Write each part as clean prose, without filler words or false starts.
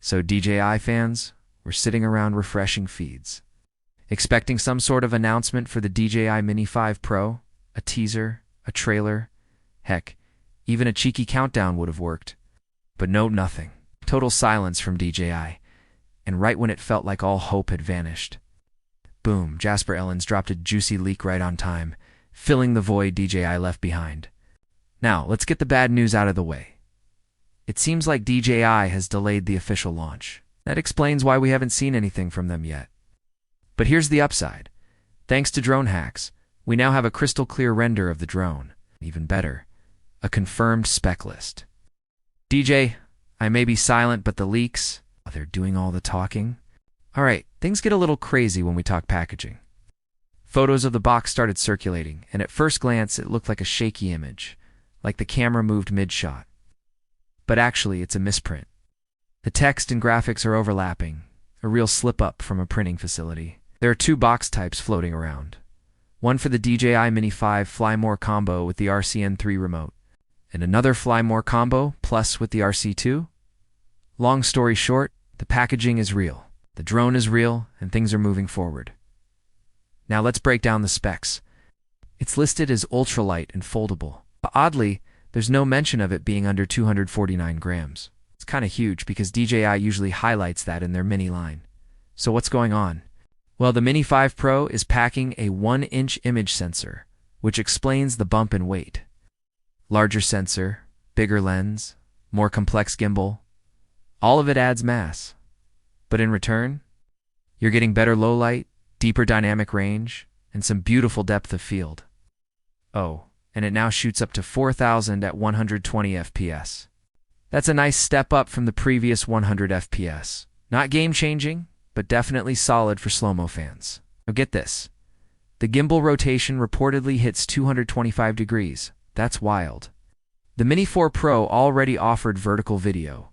So DJI fans were sitting around refreshing feeds, expecting some sort of announcement for the DJI Mini 5 Pro, a teaser, a trailer, heck, even a cheeky countdown would have worked. But no, nothing. Total silence from DJI, and right when it felt like all hope had vanished. Boom, Jasper Ellens dropped a juicy leak right on time, filling the void DJI left behind. Now, let's get the bad news out of the way. It seems like DJI has delayed the official launch. That explains why we haven't seen anything from them yet. But here's the upside. Thanks to drone hacks, we now have a crystal clear render of the drone. Even better, a confirmed spec list. DJ, I may be silent, but the leaks, they're doing all the talking. Alright, things get a little crazy when we talk packaging. Photos of the box started circulating, and at first glance it looked like a shaky image, like the camera moved mid-shot. But actually, it's a misprint. The text and graphics are overlapping, a real slip-up from a printing facility. There are two box types floating around. One for the DJI Mini 5 FlyMore combo with the RCN3 remote, and another FlyMore combo plus with the RC2. Long story short, the packaging is real, the drone is real, and things are moving forward. Now let's break down the specs. It's listed as ultralight and foldable. But oddly, there's no mention of it being under 249 grams. It's kind of huge because DJI usually highlights that in their Mini line. So what's going on? Well, the Mini 5 Pro is packing a 1-inch image sensor, which explains the bump in weight. Larger sensor, bigger lens, more complex gimbal. All of it adds mass. But in return, you're getting better low light, deeper dynamic range, and some beautiful depth of field. Oh, and it now shoots up to 4,000 at 120 FPS. That's a nice step up from the previous 100 FPS. Not game-changing, but definitely solid for slow-mo fans. Now get this. The gimbal rotation reportedly hits 225 degrees. That's wild. The Mini 4 Pro already offered vertical video,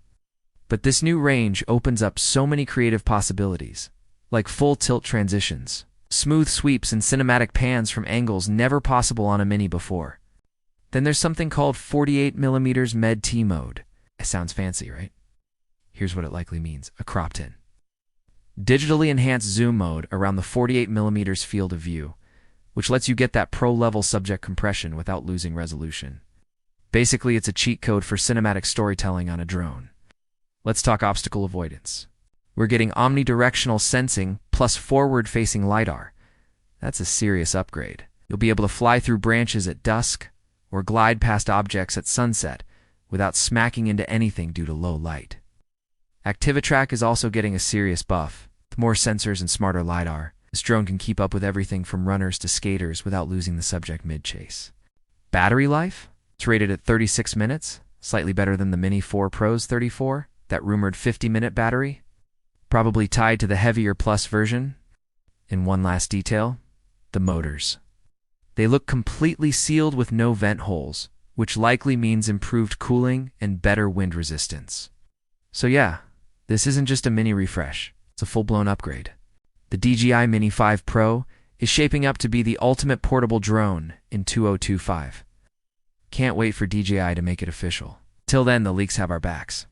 but this new range opens up so many creative possibilities, like full tilt transitions, smooth sweeps, and cinematic pans from angles never possible on a Mini before. Then there's something called 48mm Med-T mode. It sounds fancy, right? Here's what it likely means, a cropped-in. Digitally enhanced zoom mode around the 48mm field of view, which lets you get that pro-level subject compression without losing resolution. Basically, it's a cheat code for cinematic storytelling on a drone. Let's talk obstacle avoidance. We're getting omnidirectional sensing plus forward-facing LiDAR. That's a serious upgrade. You'll be able to fly through branches at dusk or glide past objects at sunset without smacking into anything due to low light. ActiviTrack is also getting a serious buff. With more sensors and smarter LiDAR, this drone can keep up with everything from runners to skaters without losing the subject mid-chase. Battery life? It's rated at 36 minutes, slightly better than the Mini 4 Pro's 34, that rumored 50-minute battery. Probably tied to the heavier Plus version. And one last detail, the motors. They look completely sealed with no vent holes, which likely means improved cooling and better wind resistance. So yeah, this isn't just a mini refresh, it's a full-blown upgrade. The DJI Mini 5 Pro is shaping up to be the ultimate portable drone in 2025. Can't wait for DJI to make it official. Till then, the leaks have our backs.